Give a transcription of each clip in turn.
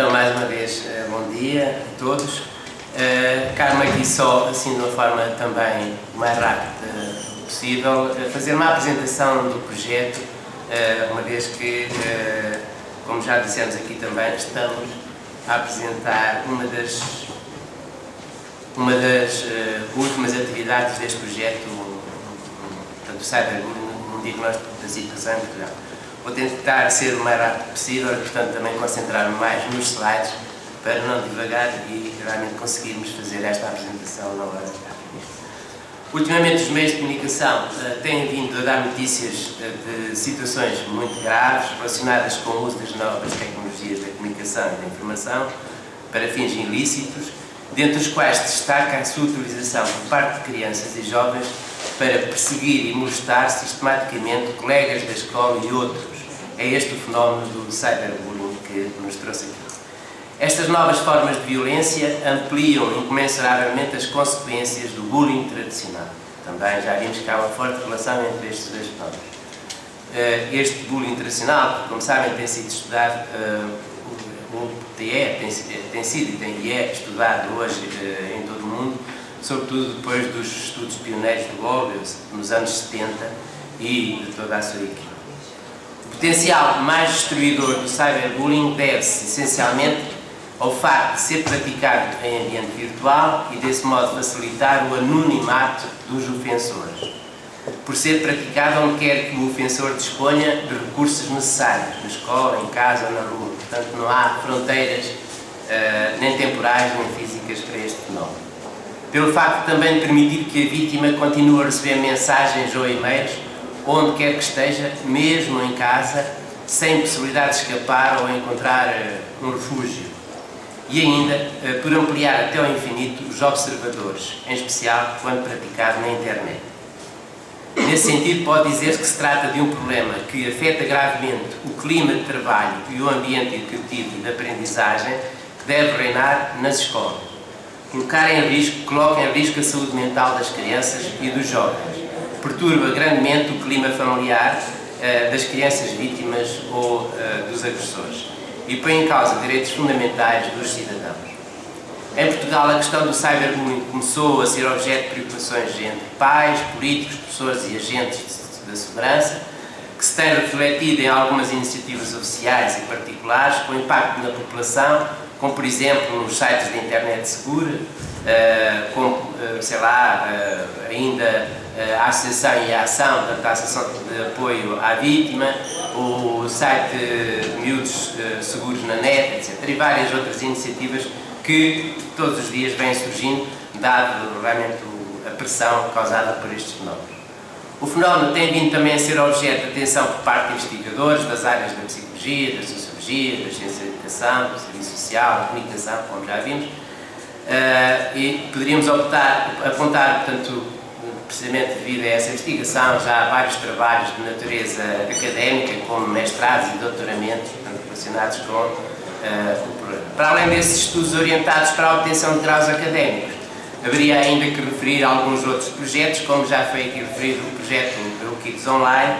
Então, mais uma vez, bom dia a todos. Quero-me aqui só, assim, de uma forma também o mais rápida possível, fazer uma apresentação do projeto, uma vez que, como já dissemos aqui também, estamos a apresentar uma das últimas atividades deste projeto, portanto, o Cyberbullying, um diagnóstico da situação em Portugal. Vou tentar ser o mais rápido possível e, portanto, também concentrar-me mais nos slides para não divagar e realmente conseguirmos fazer esta apresentação na hora. Ultimamente, os meios de comunicação têm vindo a dar notícias de situações muito graves relacionadas com o uso das novas tecnologias da comunicação e da informação para fins ilícitos, dentre os quais destaca a sua utilização por parte de crianças e jovens para perseguir e molestar sistematicamente colegas da escola e outros. É este o fenómeno do cyberbullying que nos trouxe aqui. Estas novas formas de violência ampliam incomensuravelmente as consequências do bullying tradicional. Também já vimos que há uma forte relação entre estes dois fenómenos. Este bullying tradicional, como sabem, tem sido estudado, tem sido e é estudado hoje em todo o mundo, sobretudo depois dos estudos pioneiros do Goebbels, nos anos 70, e de toda a sua equipe. O potencial mais destruidor do cyberbullying deve-se, essencialmente, ao facto de ser praticado em ambiente virtual e, desse modo, facilitar o anonimato dos ofensores, por ser praticado onde quer que o ofensor disponha de recursos necessários, na escola, em casa ou na rua. Portanto, não há fronteiras nem temporais nem físicas para este fenómeno. Pelo facto também de permitir que a vítima continue a receber mensagens ou e-mails onde quer que esteja, mesmo em casa, sem possibilidade de escapar ou encontrar um refúgio. E ainda por ampliar até ao infinito os observadores, em especial quando praticado na internet. Nesse sentido, pode dizer-se que se trata de um problema que afeta gravemente o clima de trabalho e o ambiente educativo e de aprendizagem que deve reinar nas escolas. Coloca em risco a saúde mental das crianças e dos jovens. Perturba grandemente o clima familiar das crianças vítimas ou dos agressores e põe em causa direitos fundamentais dos cidadãos. Em Portugal, a questão do cyberbullying começou a ser objeto de preocupações entre pais, políticos, professores e agentes da segurança, que se tem refletido em algumas iniciativas oficiais e particulares com impacto na população, como por exemplo nos sites de internet segura, como, ainda a Associação e a Ação, portanto a Associação de Apoio à Vítima, o site Miúdos Seguros na Net, etc. E várias outras iniciativas que todos os dias vêm surgindo, dado realmente a pressão causada por estes fenómenos. O fenómeno tem vindo também a ser objeto de atenção por parte de investigadores das áreas da psicologia, da sociologia, da ciência da educação, do serviço social, da comunicação, como já vimos, e poderíamos apontar, portanto, precisamente devido a essa investigação, já há vários trabalhos de natureza académica, como mestrados e doutoramentos, portanto, relacionados com o problema. Para além desses estudos orientados para a obtenção de graus académicos, haveria ainda que referir alguns outros projetos, como já foi aqui referido o projeto do Kids Online,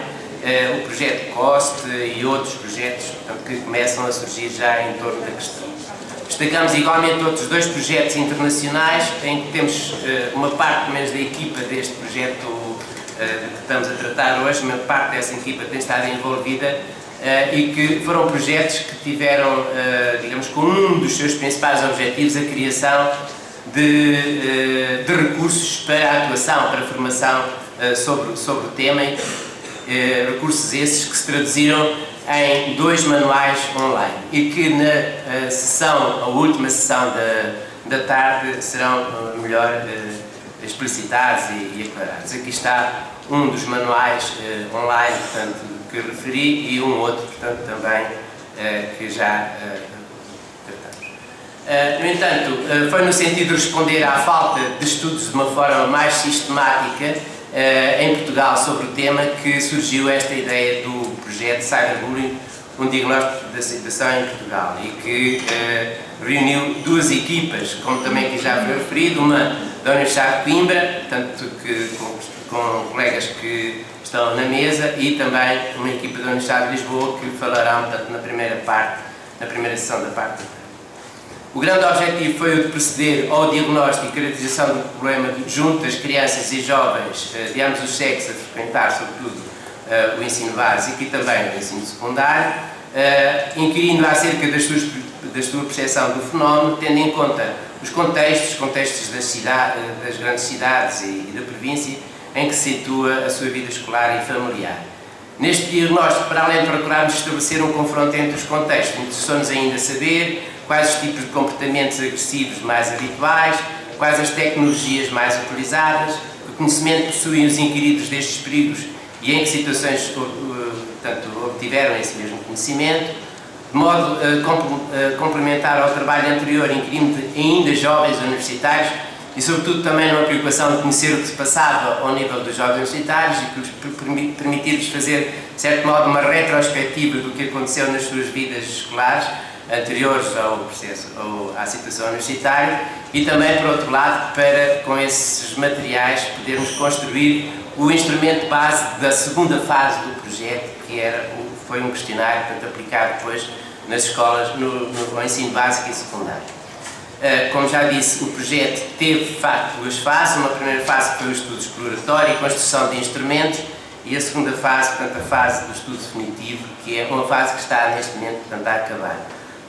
o projeto COST e outros projetos, portanto, que começam a surgir já em torno da questão. Destacamos igualmente outros dois projetos internacionais, em que temos uma parte, pelo menos, da equipa deste projeto que estamos a tratar hoje, uma parte dessa equipa tem estado envolvida e que foram projetos que tiveram, digamos, como um dos seus principais objetivos a criação de recursos para a atuação, para a formação sobre o tema, recursos esses que se traduziram em 2 manuais online e que na a última sessão da tarde serão melhor explicitados e aclarados. Aqui está um dos manuais online, portanto, que referi, e um outro, portanto, também que já tratamos. No entanto, foi no sentido de responder à falta de estudos de uma forma mais sistemática em Portugal sobre o tema que surgiu esta ideia do projeto Cyberbullying, um diagnóstico da situação em Portugal, e que reuniu 2 equipas, como também aqui já foi referido, uma da Universidade de Coimbra, tanto que com colegas que estão na mesa, e também uma equipa da Universidade de Lisboa que falarão, portanto, na primeira sessão da parte da tarde. O grande objetivo foi o de proceder ao diagnóstico e caracterização do problema junto das crianças e jovens de ambos os sexos a frequentar, sobretudo, o ensino básico e também o ensino secundário, inquirindo acerca da sua percepção do fenómeno, tendo em conta os contextos das grandes cidades e da província em que se situa a sua vida escolar e familiar. Neste diagnóstico, para além de procurarmos estabelecer um confronto entre os contextos, interessou-nos ainda saber quais os tipos de comportamentos agressivos mais habituais, quais as tecnologias mais utilizadas, que conhecimento possuem os inquiridos destes perigos e em que situações obtiveram esse mesmo conhecimento. De modo complementar ao trabalho anterior, inquirimos ainda jovens universitários e, sobretudo, também numa preocupação de conhecer o que se passava ao nível dos jovens universitários e que permitir-lhes fazer, de certo modo, uma retrospectiva do que aconteceu nas suas vidas escolares anteriores ao processo, ou à situação universitária, e também, por outro lado, para, com esses materiais, podermos construir o instrumento base da segunda fase do projeto, que foi um questionário, portanto, aplicado depois nas escolas, no ensino básico e secundário. Como já disse, o projeto teve, de facto, duas fases. Uma primeira fase foi o estudo exploratório e construção de instrumentos, e a segunda fase, portanto, a fase do estudo definitivo, que é uma fase que está, neste momento, portanto, a acabar.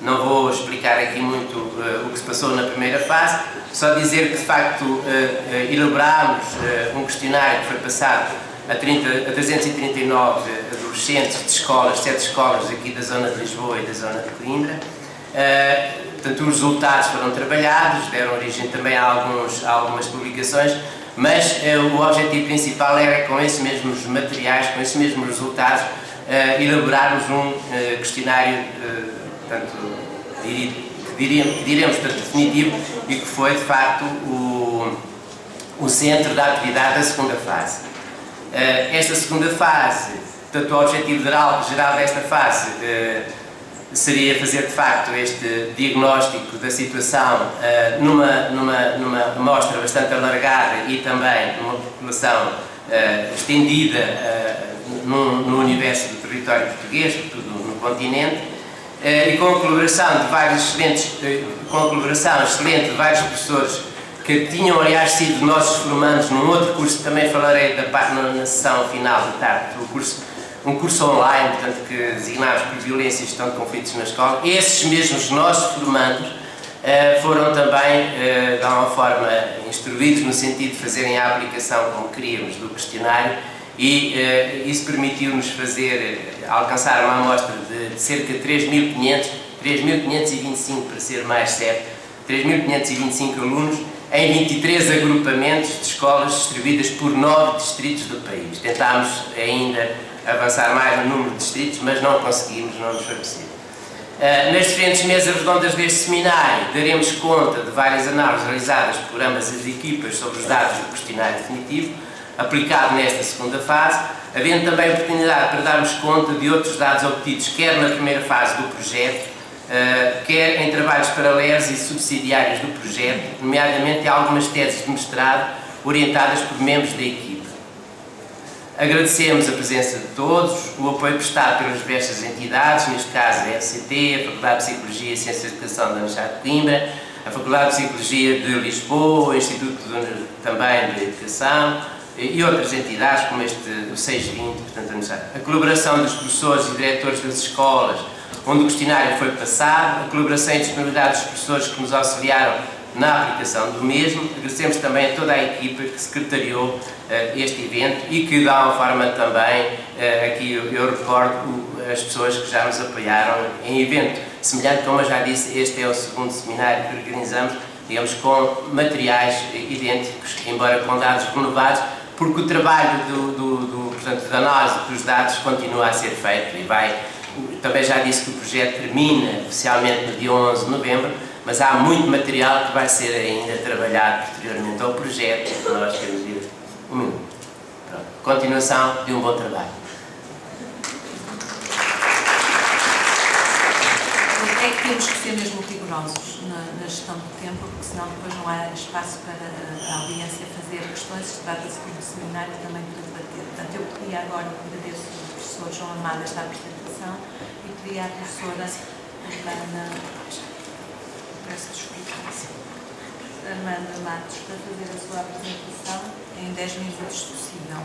Não vou explicar aqui muito o que se passou na primeira fase, só dizer que, de facto, elaborámos um questionário que foi passado a 339 adolescentes de escolas, 7 escolas aqui da zona de Lisboa e da zona de Coimbra. Portanto, os resultados foram trabalhados, deram origem também a algumas publicações, mas o objetivo principal era, com esses mesmos materiais, com esses mesmos resultados, elaborarmos um questionário, portanto, que diremos portanto, definitivo, e que foi, de facto, o centro da atividade da segunda fase. Esta segunda fase, portanto, o objetivo geral desta fase seria fazer, de facto, este diagnóstico da situação numa amostra bastante alargada e também numa população estendida no universo do território português, tudo no continente, e com a colaboração excelente de vários professores que tinham, aliás, sido nossos formandos num outro curso, que também falarei na sessão final de tarde, um curso online, portanto, que designámos por violência e gestão de conflitos na escola. Esses mesmos nossos formandos foram também, de alguma forma, instruídos no sentido de fazerem a aplicação como queríamos do questionário, e isso permitiu-nos alcançar uma amostra de cerca de 3.525, para ser mais certo, 3.525 alunos, em 23 agrupamentos de escolas distribuídas por 9 distritos do país. Tentámos ainda avançar mais no número de distritos, mas não conseguimos, não nos foi possível. Nas diferentes mesas redondas deste seminário, daremos conta de várias análises realizadas por ambas as equipas sobre os dados do questionário definitivo, aplicado nesta segunda fase, havendo também oportunidade para darmos conta de outros dados obtidos, quer na primeira fase do projeto, quer em trabalhos paralelos e subsidiários do projeto, nomeadamente algumas teses de mestrado orientadas por membros da equipe. Agradecemos a presença de todos, o apoio prestado pelas diversas entidades, neste caso a FCT, a Faculdade de Psicologia e Ciências da Educação da Universidade de Coimbra, a Faculdade de Psicologia de Lisboa, o Instituto também de Educação e outras entidades, como o 620, portanto, a colaboração dos professores e diretores das escolas, onde o questionário foi passado, a colaboração e disponibilidade dos professores que nos auxiliaram na aplicação do mesmo. Agradecemos também a toda a equipa que secretariou este evento e que, de alguma forma, também, aqui eu recordo as pessoas que já nos apoiaram em evento semelhante. Como eu já disse, este é o segundo seminário que organizamos, digamos, com materiais idênticos, embora com dados renovados, porque o trabalho portanto, da análise dos dados continua a ser feito e também já disse que o projeto termina oficialmente no dia 11 de novembro, mas há muito material que vai ser ainda trabalhado posteriormente ao projeto, que nós queremos ir um minuto. Pronto. Continuação de um bom trabalho. É que temos que ser mesmo rigorosos na gestão do tempo, porque senão depois não há espaço para a audiência fazer questões. Trata-se de um seminário também para debater. Portanto, eu pedi agora, agradeço ao professor João Amado esta apresentação e pedi à professora Ana peço desculpa. Amanda Matos, para fazer a sua apresentação em 10 minutos, se possível.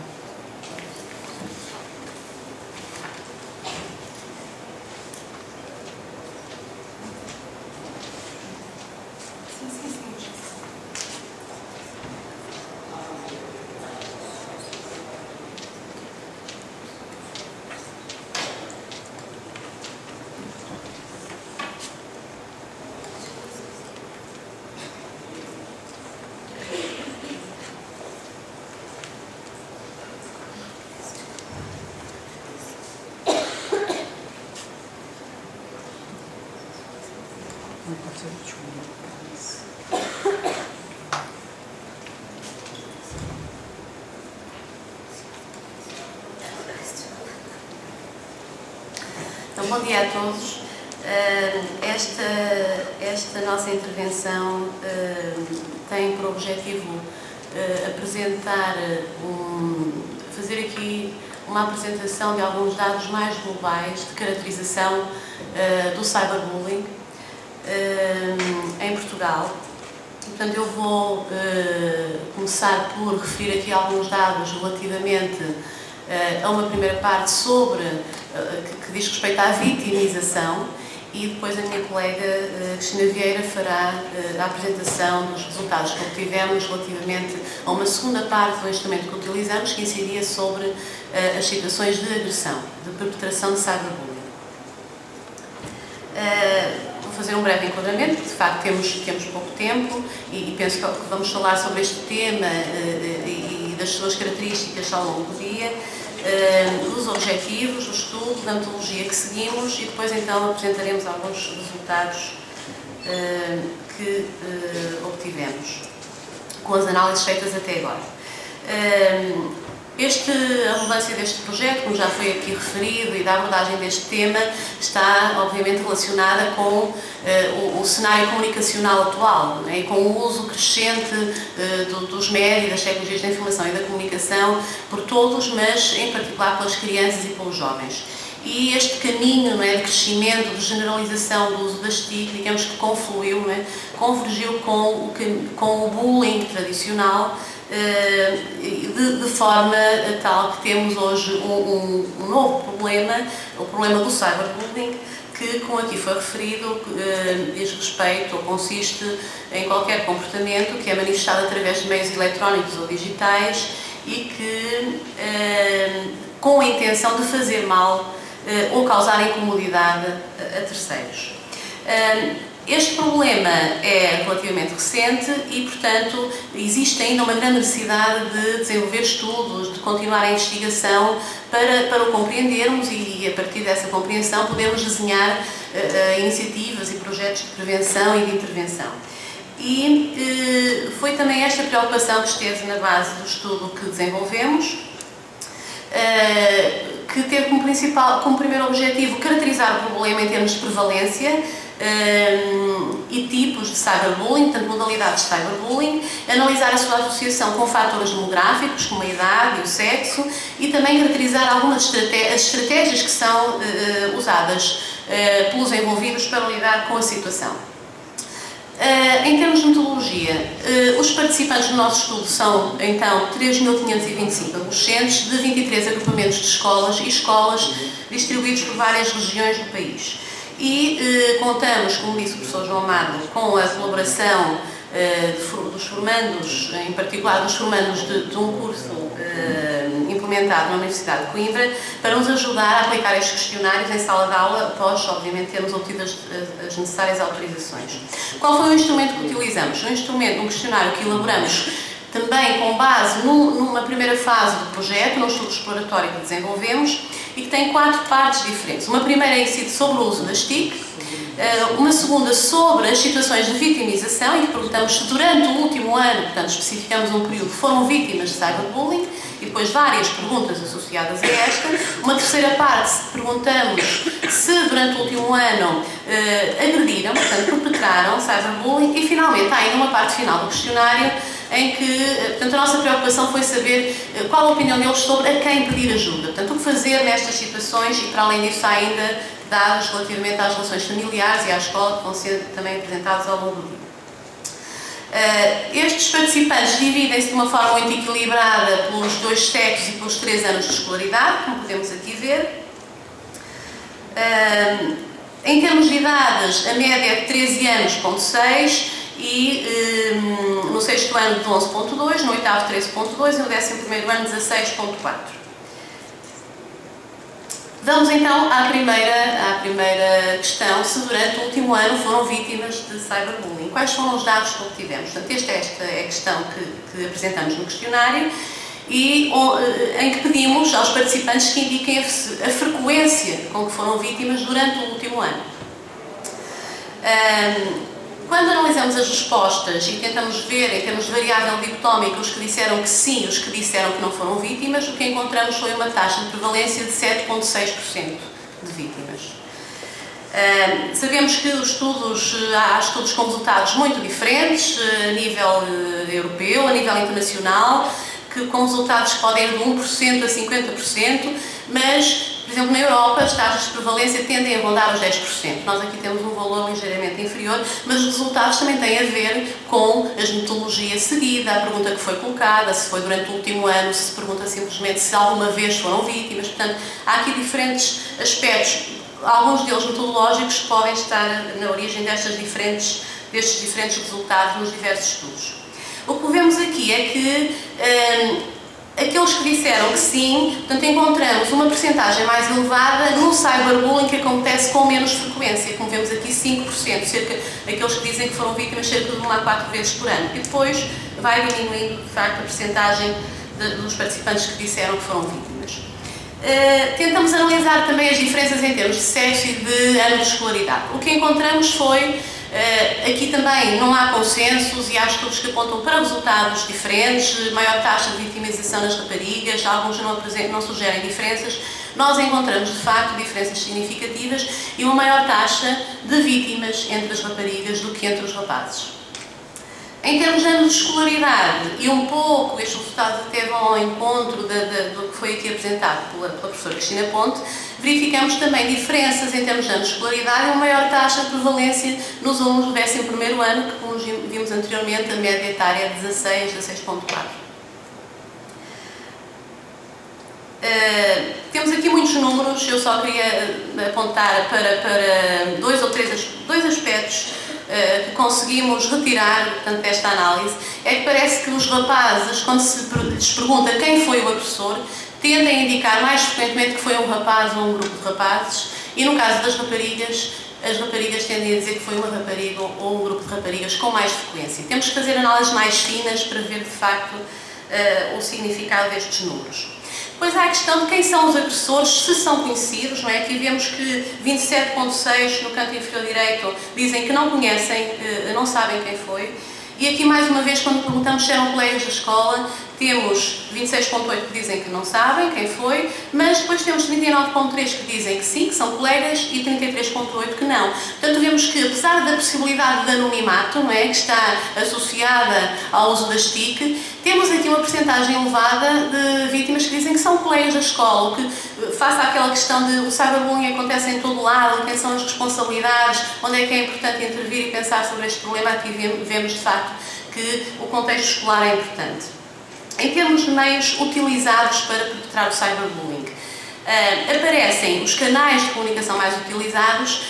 Então, bom dia a todos. Esta nossa intervenção tem por objetivo fazer aqui uma apresentação de alguns dados mais globais de caracterização do cyberbullying em Portugal. Portanto, eu vou começar por referir aqui alguns dados relativamente a uma primeira parte que diz respeito à vitimização, e depois a minha colega Cristina Vieira fará a apresentação dos resultados que obtivemos relativamente a uma segunda parte do instrumento que utilizamos, que incidia sobre as situações de agressão, de perpetração de cyberbullying. Vou fazer um breve enquadramento, porque de facto temos pouco tempo e penso que vamos falar sobre este tema e das suas características ao longo do dia, dos objetivos do estudo, da metodologia que seguimos, e depois então apresentaremos alguns resultados que obtivemos com as análises feitas até agora. A relevância deste projeto, como já foi aqui referido, e da abordagem deste tema, está obviamente relacionada com o cenário comunicacional atual, e com o uso crescente dos médias, das tecnologias da informação e da comunicação por todos, mas em particular pelas crianças e pelos jovens. E este caminho de crescimento, de generalização do uso das TIC, digamos que confluiu, convergiu com o bullying tradicional, de forma tal que temos hoje um novo problema, o problema do cyberbullying, que, como aqui foi referido, diz respeito ou consiste em qualquer comportamento que é manifestado através de meios eletrónicos ou digitais e que, com a intenção de fazer mal ou causar incomodidade a terceiros. Este problema é relativamente recente e, portanto, existe ainda uma grande necessidade de desenvolver estudos, de continuar a investigação para o compreendermos e, a partir dessa compreensão, podermos desenhar iniciativas e projetos de prevenção e de intervenção. E foi também esta preocupação que esteve na base do estudo que desenvolvemos, que teve como primeiro objetivo caracterizar o problema em termos de prevalência e tipos de cyberbullying, portanto modalidades de cyberbullying, analisar a sua associação com fatores demográficos, como a idade e o sexo, e também caracterizar algumas estratégias que são usadas pelos envolvidos para lidar com a situação. Em termos de metodologia, os participantes do nosso estudo são, então, 3.525 adolescentes de 23 agrupamentos de escolas e escolas distribuídos por várias regiões do país. E contamos, como disse o professor João Amado, com a colaboração dos formandos, em particular dos formandos de um curso implementado na Universidade de Coimbra, para nos ajudar a aplicar estes questionários em sala de aula, após, obviamente, termos obtido as necessárias autorizações. Qual foi o instrumento que utilizamos? Um questionário que elaboramos também com base numa primeira fase do projeto, num estudo exploratório que desenvolvemos, e que tem 4 partes diferentes. Uma primeira incide sobre o uso das TIC, uma segunda sobre as situações de vitimização, e que perguntamos se durante o último ano, portanto especificamos um período, foram vítimas de cyberbullying, e depois várias perguntas associadas a esta. Uma terceira parte, perguntamos se durante o último ano agrediram, portanto perpetraram cyberbullying, e finalmente há ainda uma parte final do questionário em que, portanto, a nossa preocupação foi saber qual a opinião deles sobre a quem pedir ajuda. Portanto, o que fazer nestas situações e, para além disso, há ainda dados relativamente às relações familiares e à escola que vão ser também apresentados ao longo do dia. Estes participantes dividem-se de uma forma muito equilibrada pelos 2 sexos e pelos 3 anos de escolaridade, como podemos aqui ver. Em termos de idades, a média é de 13 anos, 6, e no 6º ano de 11.2, no 8º 13.2 e no 11º ano 16.4. Vamos então à primeira questão, se durante o último ano foram vítimas de cyberbullying. Quais foram os dados que obtivemos? Portanto, esta é a questão que apresentamos no questionário e em que pedimos aos participantes que indiquem a frequência com que foram vítimas durante o último ano. Quando analisamos as respostas e tentamos ver, em termos de variável dicotómica, os que disseram que sim e os que disseram que não foram vítimas, o que encontramos foi uma taxa de prevalência de 7,6% de vítimas. Sabemos que há estudos com resultados muito diferentes, a nível europeu, a nível internacional, com resultados que podem ir de 1% a 50%, mas, por exemplo, na Europa as taxas de prevalência tendem a rondar os 10%. Nós aqui temos um valor ligeiramente inferior, mas os resultados também têm a ver com a metodologia seguida, a pergunta que foi colocada, se foi durante o último ano, se pergunta simplesmente se alguma vez foram vítimas. Portanto, há aqui diferentes aspectos, alguns deles metodológicos, que podem estar na origem destes diferentes resultados nos diversos estudos. O que vemos aqui é que aqueles que disseram que sim, portanto, encontramos uma percentagem mais elevada no cyberbullying que acontece com menos frequência, como vemos aqui 5%, aqueles que dizem que foram vítimas cerca de 1 a 4 vezes por ano. E depois vai diminuindo, de facto, a percentagem dos participantes que disseram que foram vítimas. Tentamos analisar também as diferenças em termos de sexo e de ano de escolaridade. O que encontramos foi aqui também não há consensos e há estudos que apontam para resultados diferentes, maior taxa de vitimização nas raparigas, alguns não sugerem diferenças. Nós encontramos, de facto, diferenças significativas e uma maior taxa de vítimas entre as raparigas do que entre os rapazes. Em termos de anos de escolaridade, e um pouco estes resultados até vão ao encontro do que foi aqui apresentado pela professora Cristina Ponte, verificamos também diferenças em termos de anos de escolaridade e uma maior taxa de prevalência nos alunos do 11º ano, que, como vimos anteriormente, a média etária é 16, 16.4. Temos aqui muitos números, eu só queria apontar para dois aspectos que conseguimos retirar, portanto, desta análise. É que parece que os rapazes, quando se lhes pergunta quem foi o agressor, tendem a indicar mais frequentemente que foi um rapaz ou um grupo de rapazes, e no caso das raparigas, as raparigas tendem a dizer que foi uma rapariga ou um grupo de raparigas com mais frequência. Temos que fazer análises mais finas para ver, de facto, o significado destes números. Depois há a questão de quem são os agressores, se são conhecidos, não é? Aqui vemos que 27,6% no canto inferior direito dizem que não conhecem, não sabem quem foi. E aqui, mais uma vez, quando perguntamos se eram colegas da escola, temos 26,8% que dizem que não sabem quem foi, mas depois temos 39,3% que dizem que sim, que são colegas, e 33,8% que não. Portanto, vemos que, apesar da possibilidade de anonimato, não é, que está associada ao uso das TIC, temos aqui uma percentagem elevada de vítimas que dizem que são colegas da escola, o que, face àquela questão de o cyberbullying acontece em todo lado, quem são as responsabilidades, onde é que é importante intervir e pensar sobre este problema, aqui vemos, de facto, que o contexto escolar é importante. Em termos de meios utilizados para perpetrar o cyberbullying, aparecem os canais de comunicação mais utilizados,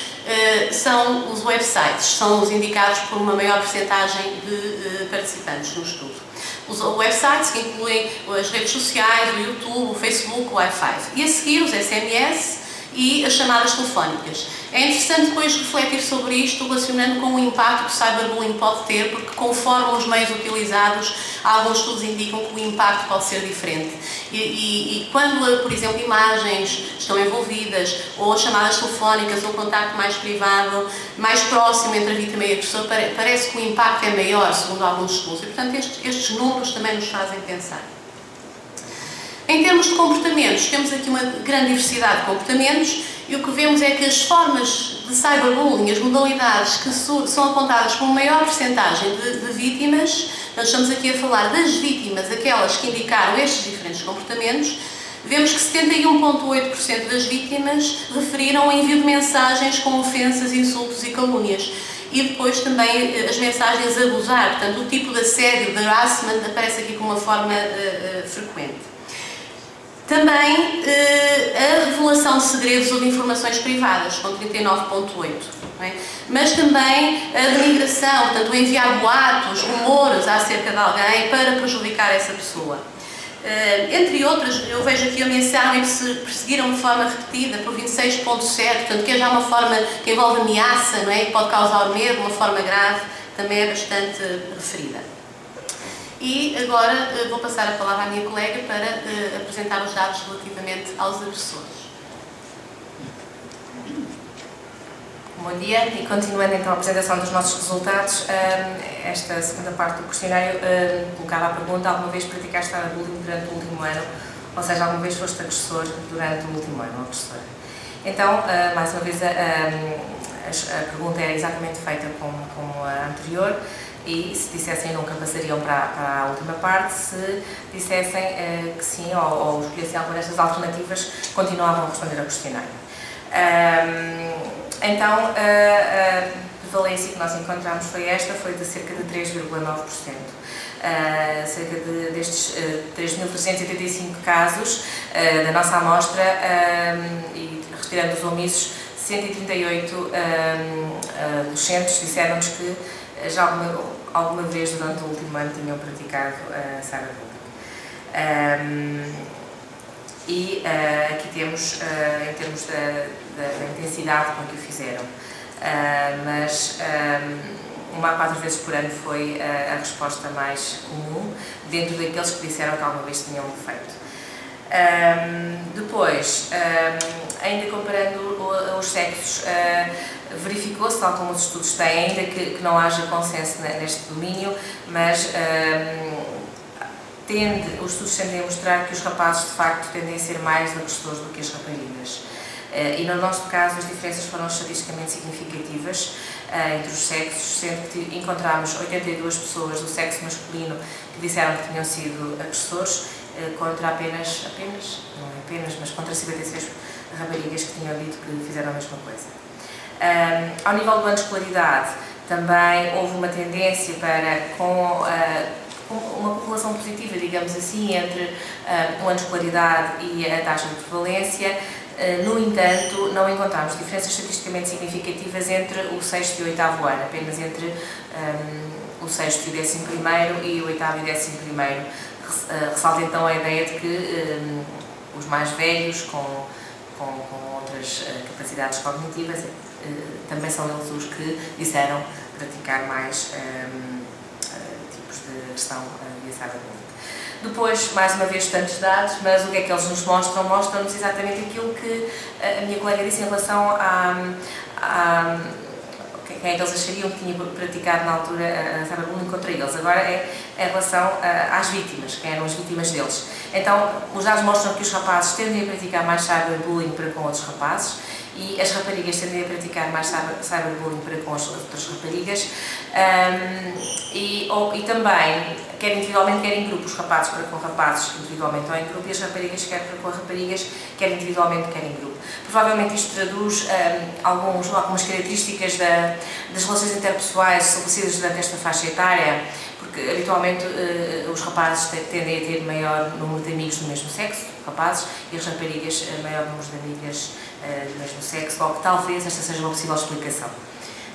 são os websites, são os indicados por uma maior percentagem de participantes no estudo. Os websites que incluem as redes sociais, o YouTube, o Facebook, o Wi-Fi. E a seguir os SMS e as chamadas telefónicas. É interessante depois refletir sobre isto, relacionando com o impacto que o cyberbullying pode ter, porque conforme os meios utilizados, alguns estudos indicam que o impacto pode ser diferente. E quando, por exemplo, imagens estão envolvidas, ou chamadas telefónicas, ou contacto mais privado, mais próximo entre a vítima e a pessoa, parece que o impacto é maior, segundo alguns estudos. E, portanto, estes números também nos fazem pensar. Em termos de comportamentos, temos aqui uma grande diversidade de comportamentos e o que vemos é que as formas de cyberbullying, as modalidades que são apontadas por uma maior percentagem de vítimas, Então, estamos aqui a falar das vítimas, aquelas que indicaram estes diferentes comportamentos. Vemos que 71,8% das vítimas referiram o envio de mensagens com ofensas, insultos e calúnias. E depois também as mensagens a abusar, portanto, o tipo de assédio, de harassment, aparece aqui com uma forma frequente. Também a revelação de segredos ou de informações privadas, com 39,8%. Mas também a denigração, portanto, o enviar boatos, rumores acerca de alguém para prejudicar essa pessoa. Entre outras, eu vejo aqui a menção em que se perseguiram de forma repetida por 26,7%, portanto, que é já uma forma que envolve ameaça, não é? Que pode causar medo, uma forma grave, também é bastante referida. E agora vou passar a palavra à minha colega para apresentar os dados relativamente aos agressores. Bom dia, e continuando então a apresentação dos nossos resultados, esta segunda parte do questionário colocava a pergunta: alguma vez praticaste cyberbullying durante o último ano? Ou seja, alguma vez foste agressor durante o último ano, ou agressora? Então, mais uma vez, a pergunta é exatamente feita como a anterior, e se dissessem nunca passariam para a última parte, se dissessem que sim, ou escolhessem alguma destas alternativas, continuavam a responder ao questionário. Então, a prevalência que nós encontramos foi de cerca de 3,9%. Cerca destes 3.385 casos da nossa amostra, e retirando os omissos, 138 adolescentes disseram-nos que já alguma vez durante o último ano tinham praticado cyberbullying. E aqui temos, em termos da intensidade com que o fizeram, mas 1 a 4 vezes por ano foi a resposta mais comum, dentro daqueles que disseram que alguma vez tinham feito. Depois, ainda comparando os sexos, verificou-se, tal como os estudos têm, ainda que não haja consenso neste domínio, mas os estudos tendem a mostrar que os rapazes de facto tendem a ser mais agressores do que as raparigas. E no nosso caso as diferenças foram estatisticamente significativas entre os sexos, sendo que encontramos 82 pessoas do sexo masculino que disseram que tinham sido agressores, contra apenas, não é apenas, mas contra 56 raparigas que tinham dito que fizeram a mesma coisa. Ao nível do ano de escolaridade, também houve uma tendência para, com uma correlação positiva, digamos assim, entre o ano de escolaridade e a taxa de prevalência. No entanto, não encontramos diferenças estatisticamente significativas entre o 6º e o 8º ano, apenas entre o 6º e o 11º e o 8º e o 11º. Ressalta então a ideia de que os mais velhos, com outras capacidades cognitivas, também são eles os que disseram praticar mais tipos de agressão via cyberbullying. Depois, mais uma vez, tantos dados, mas o que é que eles nos mostram? Mostram-nos exatamente aquilo que a minha colega disse em relação quem é que eles achariam que tinha praticado na altura cyberbullying contra eles. Agora é em relação às vítimas, quem eram as vítimas deles. Então, os dados mostram que os rapazes tendem a praticar mais cyberbullying para com outros rapazes e as raparigas tendem a praticar mais cyberbullying para com as outras raparigas, e também, quer individualmente, quer em grupo, os rapazes para com rapazes individualmente ou em grupo, e as raparigas quer para com raparigas, quer individualmente, quer em grupo. Provavelmente isto traduz algumas características das relações interpessoais estabelecidas durante esta faixa etária, porque habitualmente os rapazes tendem a ter maior número de amigos do mesmo sexo, rapazes, e as raparigas maior número de amigas do mesmo sexo, ou que talvez esta seja uma possível explicação.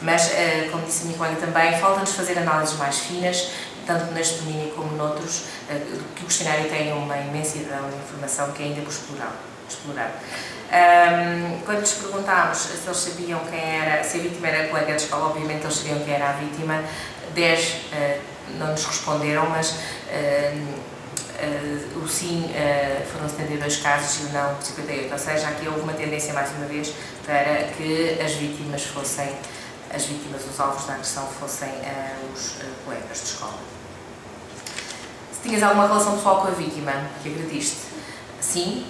Mas, como disse a minha colega também, falta-nos fazer análises mais finas, tanto neste domínio como noutros, que o questionário tem uma imensidão de informação que é ainda por explorar. Quando lhes perguntámos se eles sabiam se a vítima era a colega de escola, obviamente eles sabiam quem era a vítima. 10 não nos responderam, mas o sim foram 72 casos e o não 58, ou seja, aqui houve uma tendência, mais uma vez, para que as vítimas, os alvos da agressão, fossem os colegas de escola. Se tinhas alguma relação pessoal com a vítima que agrediste? Sim,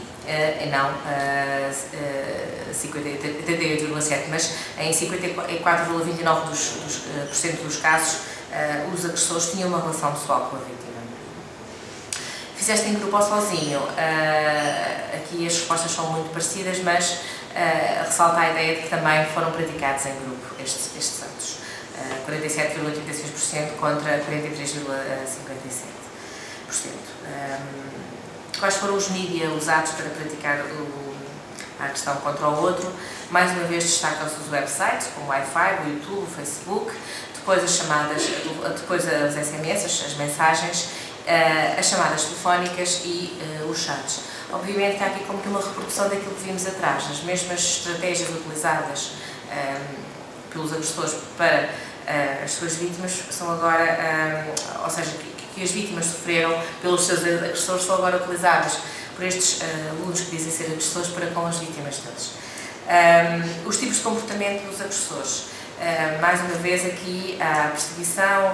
não, 88,7%, mas em 54,29% dos casos os agressores tinham uma relação pessoal com a vítima. Fizeste em grupo ou sozinho? Aqui as respostas são muito parecidas, mas ressalta a ideia de que também foram praticados em grupo estes atos. 47,86% contra 43,57%. Quais foram os mídias usados para praticar a questão contra o outro? Mais uma vez destacam-se os websites, como o Wi-Fi, o YouTube, o Facebook, depois as SMS, as mensagens, as chamadas telefónicas e os chats. Obviamente que há aqui como que uma reprodução daquilo que vimos atrás, as mesmas estratégias utilizadas pelos agressores para as suas vítimas são agora, ou seja, que as vítimas sofreram pelos seus agressores são agora utilizadas por estes alunos que dizem ser agressores para com as vítimas deles. Os tipos de comportamento dos agressores. Mais uma vez aqui a perseguição,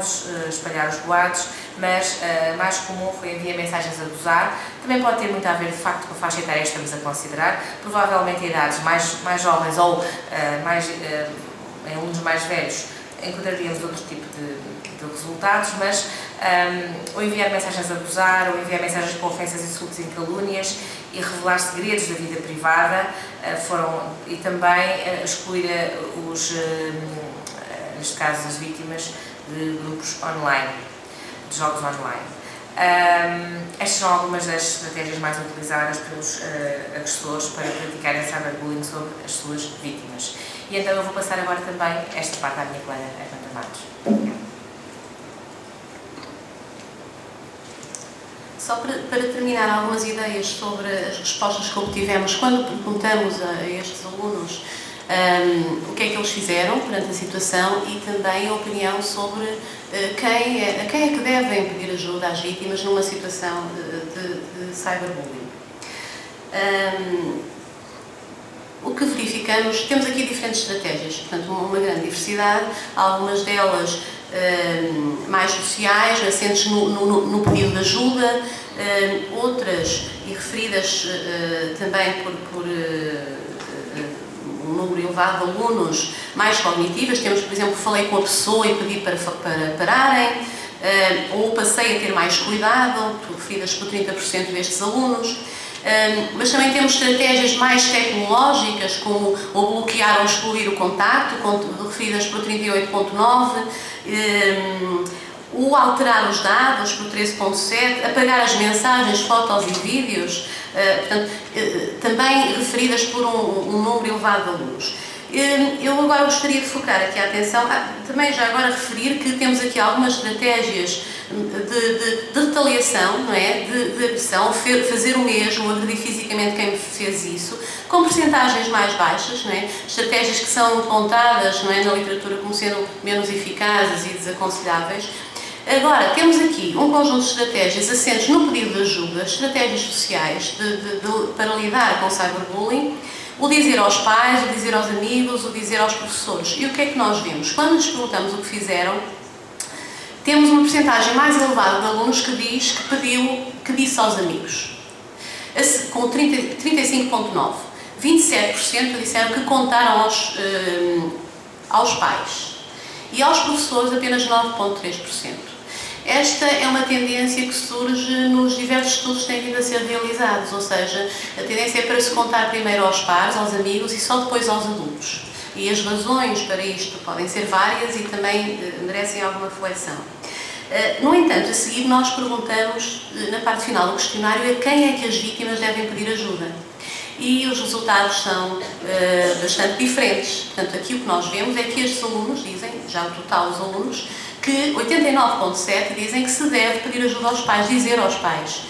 espalhar os boatos, mas mais comum foi enviar mensagens a gozar. Também pode ter muito a ver de facto com a faixa etária que estamos a considerar, provavelmente em idades mais jovens ou em alunos mais velhos encontraríamos outro tipo de resultados, mas ou enviar mensagens a gozar, ou enviar mensagens com ofensas, insultos e calúnias e revelar segredos da vida privada e também excluir neste caso as vítimas de grupos online, de jogos online. Estas são algumas das estratégias mais utilizadas pelos agressores para praticarem cyberbullying sobre as suas vítimas. E então eu vou passar agora também esta parte à minha colega Amanda Matos. Só para terminar, algumas ideias sobre as respostas que obtivemos quando perguntamos a estes alunos o que é que eles fizeram perante a situação e também a opinião sobre a quem é que devem pedir ajuda às vítimas numa situação de cyberbullying. O que verificamos, temos aqui diferentes estratégias, portanto uma grande diversidade, algumas delas mais sociais, assentes no pedido de ajuda, outras e referidas também por um número elevado de alunos mais cognitivas. Temos, por exemplo, falei com a pessoa e pedi para pararem, ou passei a ter mais cuidado, referidas por 30% destes alunos. Mas também temos estratégias mais tecnológicas, como o bloquear ou excluir o contacto, referidas por 38,9%, o alterar os dados por 13,7%, apagar as mensagens, fotos e vídeos, portanto, também referidas por um número elevado de alunos. Eu agora gostaria de focar aqui a atenção, também já agora referir que temos aqui algumas estratégias de retaliação, não é? de agressão, fazer o mesmo, agredir fisicamente quem fez isso, com percentagens mais baixas, não é? Estratégias que são apontadas, não é, na literatura como sendo menos eficazes e desaconselháveis. Agora, temos aqui um conjunto de estratégias assentes no pedido de ajuda, estratégias sociais para lidar com o cyberbullying, o dizer aos pais, o dizer aos amigos, o dizer aos professores. E o que é que nós vemos? Quando nos perguntamos o que fizeram, temos uma percentagem mais elevada de alunos que disse aos amigos, com 35,9%. 27% disseram que contaram aos pais. E aos professores apenas 9,3%. Esta é uma tendência que surge nos diversos estudos que têm vindo a ser realizados, ou seja, a tendência é para se contar primeiro aos pais, aos amigos e só depois aos adultos. E as razões para isto podem ser várias e também merecem alguma reflexão. No entanto, a seguir nós perguntamos, na parte final do questionário, a quem é que as vítimas devem pedir ajuda. E os resultados são bastante diferentes. Portanto, aqui o que nós vemos é que estes alunos dizem, já o total dos alunos, que 89,7% dizem que se deve pedir ajuda aos pais, dizer aos pais.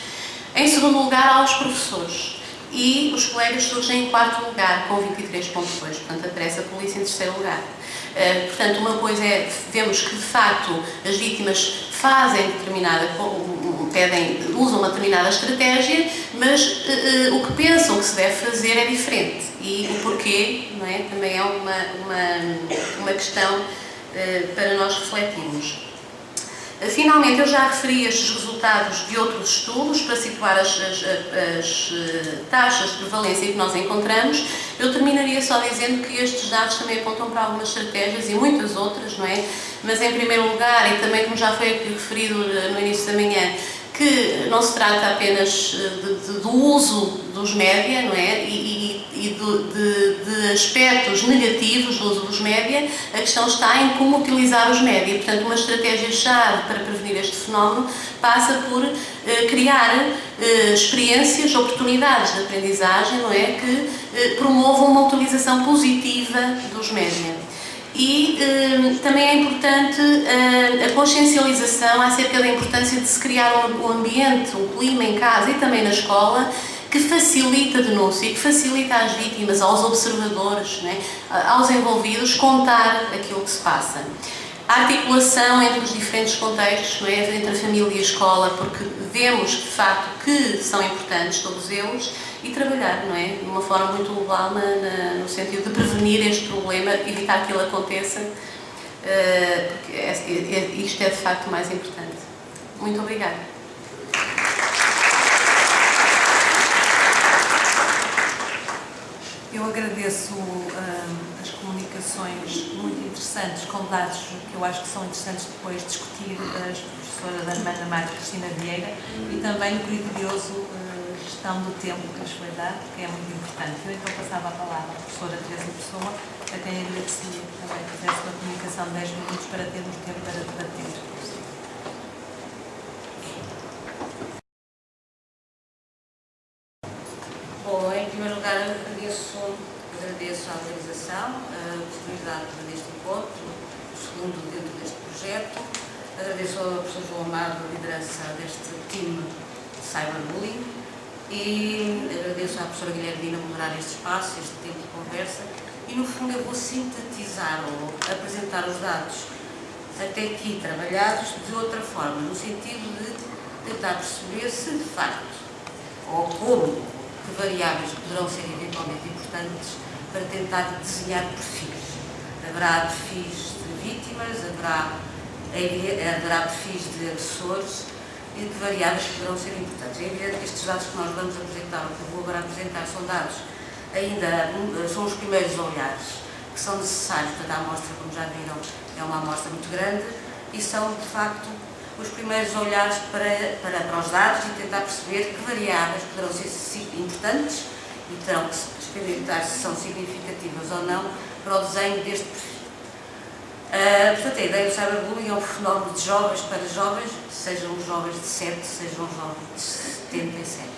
Em segundo lugar, aos professores. E os colegas surgem em quarto lugar, com 23,2%. Portanto, aparece a polícia em terceiro lugar. Portanto, uma coisa é, vemos que de facto as vítimas usam uma determinada estratégia, mas o que pensam que se deve fazer é diferente. E o porquê, não é? Também é uma questão para nós refletirmos. Finalmente, eu já referi estes resultados de outros estudos para situar as taxas de prevalência que nós encontramos. Eu terminaria só dizendo que estes dados também apontam para algumas estratégias e muitas outras, não é? Mas, em primeiro lugar, e também como já foi aqui referido no início da manhã, que não se trata apenas do uso dos média, não é? E de aspectos negativos do uso dos média, a questão está em como utilizar os média. Portanto, uma estratégia-chave para prevenir este fenómeno passa por criar experiências, oportunidades de aprendizagem, não é? Que promovam uma utilização positiva dos média. E também é importante a consciencialização acerca da importância de se criar um ambiente, um clima em casa e também na escola que facilita a denúncia e que facilita às vítimas, aos observadores, né, aos envolvidos, contar aquilo que se passa. A articulação entre os diferentes contextos, não é, entre a família e a escola, porque vemos de facto que são importantes todos eles, e trabalhar, não é, de uma forma muito global no sentido de prevenir este problema, evitar que ele aconteça, porque isto é de facto o mais importante. Muito obrigada. Eu agradeço as comunicações muito interessantes, com dados que eu acho que são interessantes depois discutir, da professora da Armanda Marques Cristina Vieira, e também o criterioso gestão do tempo que lhes foi dado, que é muito importante. Eu então passava a palavra à professora Teresa Pessoa, a quem agradecia também que fizesse uma comunicação de 10 minutos para termos tempo para debater. Bom, em primeiro lugar, agradeço a autorização, a possibilidade deste encontro, o segundo dentro deste projeto. Agradeço ao professor João Amado a liderança deste time de cyberbullying e agradeço à professora Guilhermina por moderar este espaço, este tempo de conversa, e no fundo eu vou sintetizar ou apresentar os dados até aqui trabalhados de outra forma, no sentido de tentar perceber se de facto, ou como, que variáveis poderão ser eventualmente importantes para tentar desenhar perfis. Haverá perfis de vítimas, haverá perfis de agressores e de variáveis que poderão ser importantes. É evidente que estes dados que nós vamos apresentar, ou que eu vou agora apresentar, são dados ainda, são os primeiros olhares que são necessários. Portanto, a amostra, como já viram, é uma amostra muito grande e são, de facto, os primeiros olhares para os dados e tentar perceber que variáveis poderão ser importantes e terão que se experimentar se são significativas ou não para o desenho deste perfil. Portanto, a ideia do cyberbullying é um fenómeno de jovens para jovens, sejam os jovens de 7, sejam os jovens de 77.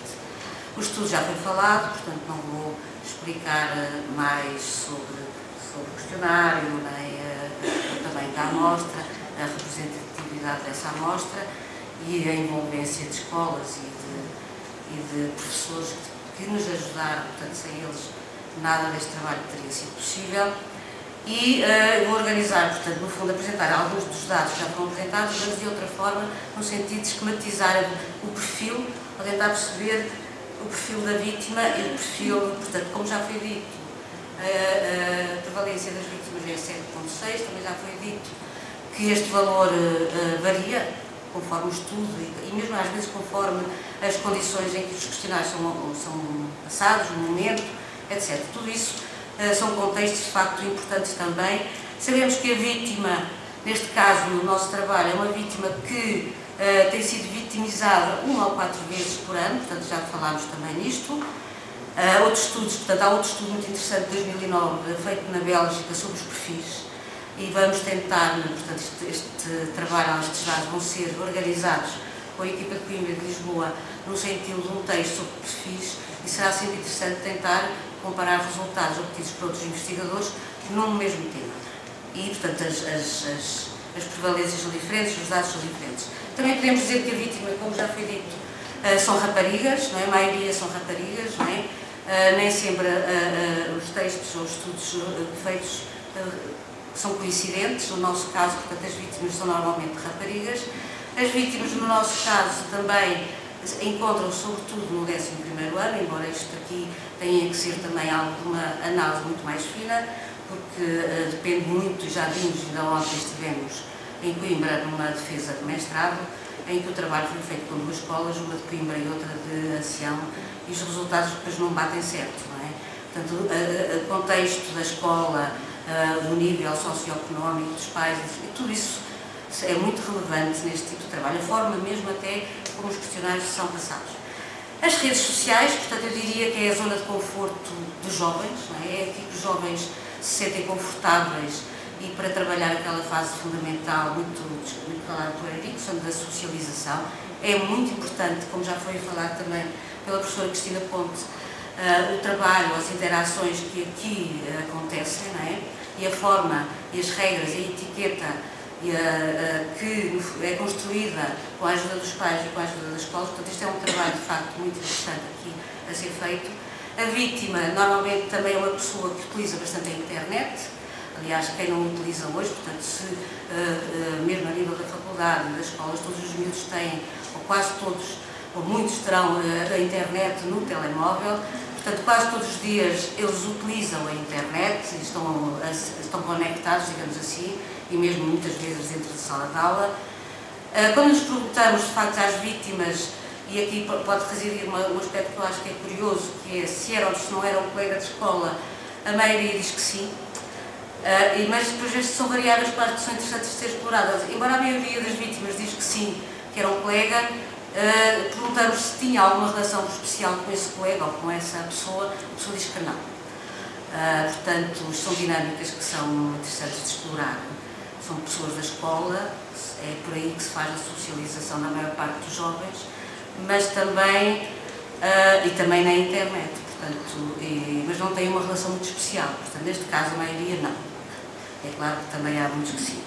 O estudo já foi falado, portanto não vou explicar mais sobre o questionário, nem também da amostra, a representatividade dessa amostra e a envolvência de escolas e de professores que nos ajudaram, portanto sem eles nada deste trabalho teria sido possível. E vou organizar, portanto, no fundo, apresentar alguns dos dados que já foram apresentados, mas de outra forma, no sentido de esquematizar o perfil, ou tentar perceber o perfil da vítima e o perfil, portanto, como já foi dito, a prevalência das vítimas é 7,6, também já foi dito que este valor varia conforme o estudo e mesmo às vezes conforme as condições em que os questionários são passados, no momento, etc. Tudo isso são contextos de facto importantes também. Sabemos que a vítima, neste caso no nosso trabalho, é uma vítima que tem sido vitimizada 1 ou 4 vezes por ano, portanto já falámos também nisto. Outros estudos, portanto há outro estudo muito interessante de 2009 feito na Bélgica sobre os perfis e vamos tentar, portanto este trabalho, estes dados vão ser organizados com a equipa de Coimbra e de Lisboa no sentido de um texto sobre perfis e será sempre interessante tentar comparar resultados obtidos por outros investigadores num mesmo tema. E, portanto, as prevalências são diferentes, os dados são diferentes. Também podemos dizer que a vítima, como já foi dito, são raparigas, não é? A maioria são raparigas, não é? Nem sempre os textos ou os estudos feitos são coincidentes. No nosso caso, portanto, as vítimas são normalmente raparigas. As vítimas, no nosso caso, também encontram-se sobretudo no 11º ano, embora isto aqui tenha que ser também alguma análise muito mais fina, porque depende muito, já vimos, ainda ontem estivemos em Coimbra, numa defesa de mestrado, em que o trabalho foi feito com 2 escolas, uma de Coimbra e outra de Ancião, e os resultados depois não batem certo, não é? Portanto, o contexto da escola, do nível socioeconómico dos pais, tudo isso é muito relevante neste tipo de trabalho, a forma mesmo até como os questionários são passados. As redes sociais, portanto, eu diria que é a zona de conforto dos jovens, não é? É aqui que os jovens se sentem confortáveis e para trabalhar aquela fase fundamental, muito falada por Erickson, da socialização. É muito importante, como já foi falado também pela professora Cristina Ponte, o trabalho, as interações que aqui acontecem, não é? E a forma, e as regras, e a etiqueta que é construída com a ajuda dos pais e com a ajuda das escolas. Portanto, isto é um trabalho, de facto, muito interessante aqui a ser feito. A vítima, normalmente, também é uma pessoa que utiliza bastante a internet. Aliás, quem não utiliza hoje, portanto, mesmo a nível da faculdade e das escolas, todos os miúdos têm, ou quase todos, ou muitos terão a internet no telemóvel. Portanto, quase todos os dias eles utilizam a internet, estão conectados, digamos assim, e mesmo muitas vezes dentro da sala de aula. Quando nos perguntamos, de facto, às vítimas, e aqui pode residir um aspecto que eu acho que é curioso, que é se era ou se não era um colega de escola, a maioria diz que sim. Mas depois estas são variáveis que acho que são interessantes de ser exploradas. Embora a maioria das vítimas diz que sim, que era um colega, perguntamos se tinha alguma relação especial com esse colega ou com essa pessoa, a pessoa diz que não. Portanto, são dinâmicas que são interessantes de explorar. São pessoas da escola, é por aí que se faz a socialização na maior parte dos jovens, mas também, e também na internet, portanto, mas não tem uma relação muito especial. Portanto, neste caso, a maioria não. É claro que também há muitos que sim.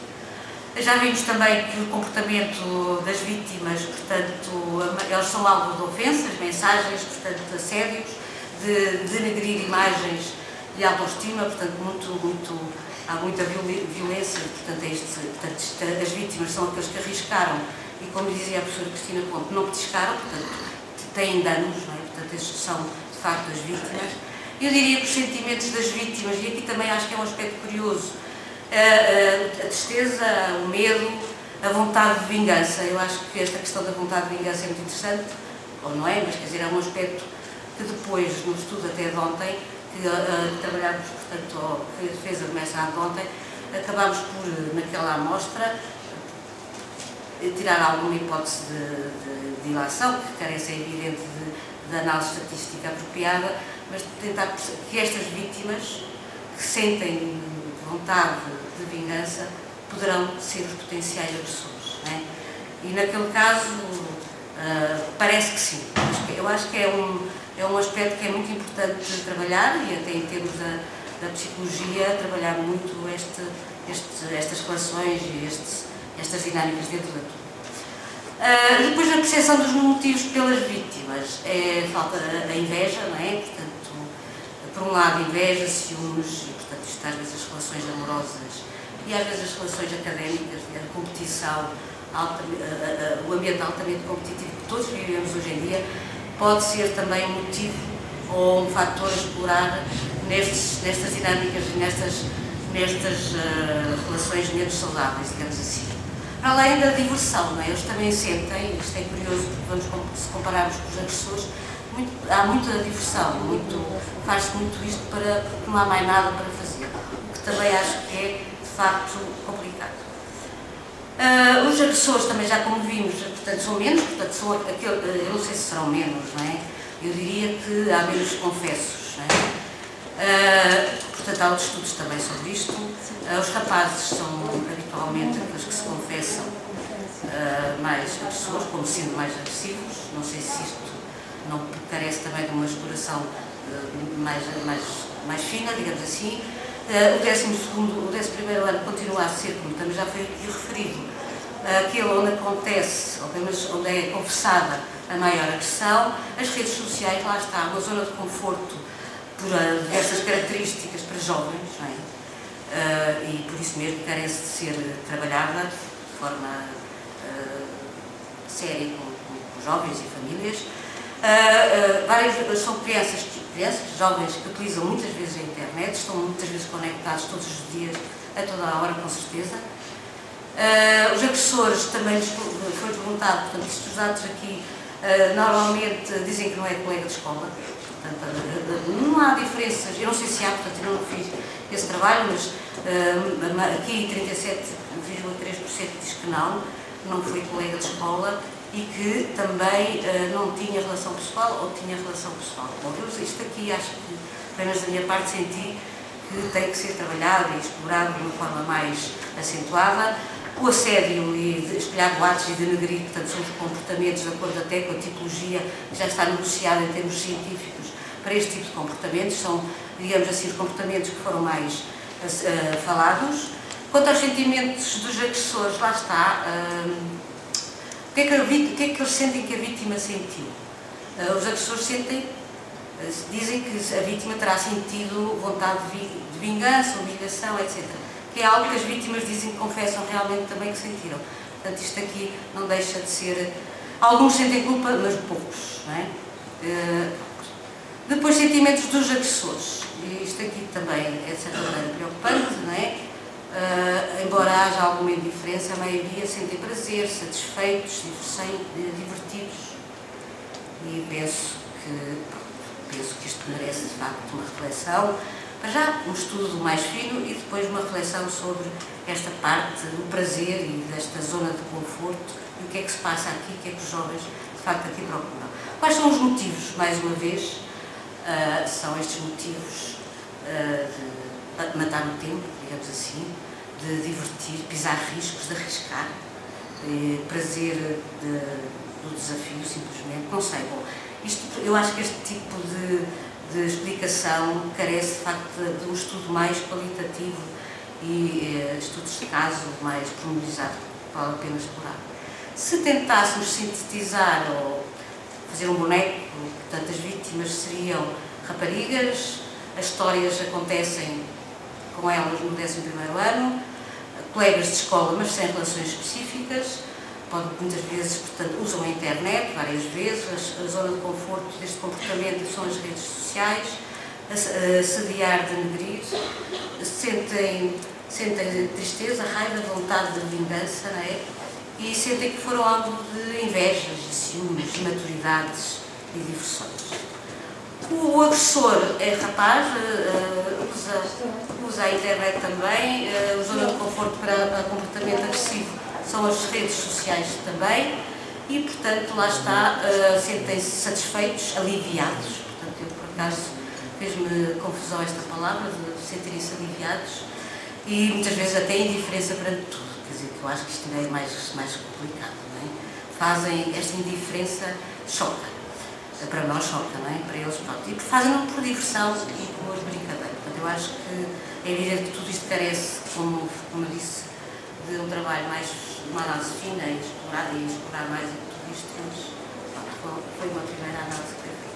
Já vimos também que o comportamento das vítimas, portanto, elas são alvo de ofensas, mensagens, portanto, de assédios, de denegrir imagens de autoestima, portanto, há muita violência, portanto, as vítimas são aqueles que arriscaram e, como dizia a professora Cristina Ponte, não petiscaram, portanto, têm danos, não é? Portanto, estes são, de facto, as vítimas. Eu diria que os sentimentos das vítimas, e aqui também acho que é um aspecto curioso, a tristeza, o medo, a vontade de vingança. Eu acho que esta questão da vontade de vingança é muito interessante, ou não é, mas quer dizer, é um aspecto que depois, no estudo até de ontem, que trabalhámos, portanto, ou que a defesa de mestrado de ontem, acabámos por, naquela amostra, tirar alguma hipótese de ilação, que carece, é evidente, de análise estatística apropriada, mas tentar que estas vítimas que sentem vontade de vingança poderão ser os potenciais agressores, não é? E naquele caso parece que sim. Eu acho que é um aspecto que é muito importante de trabalhar, e até em termos da psicologia, trabalhar muito estas relações e estas dinâmicas dentro da turma. Depois, a percepção dos motivos pelas vítimas falta a inveja, não é? Portanto, por um lado, inveja, ciúmes, e, portanto, isto às vezes as relações amorosas e às vezes as relações académicas, a competição, o ambiente altamente competitivo que todos vivemos hoje em dia, pode ser também um motivo ou um fator a explorar nestas dinâmicas e nestas relações menos saudáveis, digamos assim. Para além da diversão, não é? Eles também sentem, isto é curioso, porque se compararmos com os agressores, há muita diversão, faz-se muito isto porque não há mais nada para fazer, o que também acho que é, de facto, complicado. Os agressores também, já como vimos, portanto, são menos, portanto, são eu não sei se serão menos, não é? Eu diria que há menos confessos, não é? Portanto, há outros estudos também sobre isto. Os rapazes são habitualmente aqueles que se confessam mais agressores, como sendo mais agressivos. Não sei se isto não carece também de uma exploração mais fina, digamos assim. O 11º ano continua a ser, como também já foi aqui referido, aquele onde acontece, ou pelo menos onde é confessada a maior agressão. As redes sociais, lá está, uma zona de conforto por diversas características para jovens, não é? E por isso mesmo carece de ser trabalhada de forma séria com jovens e famílias. São crianças, jovens que utilizam muitas vezes a internet, estão muitas vezes conectados todos os dias, a toda a hora, com certeza. Os agressores também foi perguntado, portanto, estes dados aqui normalmente dizem que não é colega de escola, portanto, não há diferenças, eu não sei se há, portanto, eu não fiz esse trabalho, mas aqui 37,3% diz que não foi colega de escola e que também não tinha relação pessoal ou tinha relação pessoal. Bom, isto aqui acho que, pelo menos da minha parte, senti que tem que ser trabalhado e explorado de uma forma mais acentuada. O assédio e espelhar boatos e denegrir, portanto, são os comportamentos, de acordo até com a tipologia que já está negociada em termos científicos para este tipo de comportamentos, são, digamos assim, os comportamentos que foram mais falados. Quanto aos sentimentos dos agressores, lá está, o que é que eles sentem que a vítima sentiu? Os agressores dizem que a vítima terá sentido vontade de vingança, humilhação, etc. Que é algo que as vítimas dizem que confessam realmente também que sentiram. Portanto, isto aqui não deixa de ser... Alguns sentem culpa, mas poucos, não é? Depois, sentimentos dos agressores. E isto aqui também é, de certa maneira, preocupante, não é? Embora haja alguma indiferença, a maioria sentem prazer, satisfeitos, divertidos. E penso que isto merece, de facto, uma reflexão. Para já, um estudo mais fino e depois uma reflexão sobre esta parte do prazer e desta zona de conforto e o que é que se passa aqui, o que é que os jovens, de facto, aqui procuram. Quais são os motivos, mais uma vez? São estes motivos de matar o tempo, digamos assim, de divertir, pisar riscos, de arriscar, prazer do desafio, simplesmente. Não sei, bom, eu acho que este tipo de explicação carece, de facto, de um estudo mais qualitativo e estudos de caso mais pormenorizados que vale a pena explorar. Se tentássemos sintetizar ou fazer um boneco, portanto, as vítimas seriam raparigas, as histórias acontecem com elas no 11º ano, colegas de escola, mas sem relações específicas, muitas vezes, portanto, usam a internet várias vezes, a zona de conforto deste comportamento são as redes sociais, assediar, denegrir, sentem tristeza, raiva, vontade de vingança, não é? E sentem que foram alvo de invejas, de ciúmes, imaturidades e diversões. O agressor é rapaz, usa a internet também, a zona de conforto para comportamento agressivo são as redes sociais também e, portanto, lá está, sentem-se satisfeitos, aliviados. Portanto, eu, por acaso, fez-me confusão esta palavra, de sentirem-se aliviados e, muitas vezes, até indiferença perante tudo. Quer dizer, que eu acho que isto é mais complicado, não é? Fazem esta indiferença, choca. Para nós choca, não é? Para eles, pronto. E fazem-no por diversão e por brincadeira. Portanto, eu acho que é evidente que tudo isto carece, como eu disse, de um trabalho mais, uma análise fina e explorar mais tudo isto, mas pronto, foi uma primeira análise que eu fiz.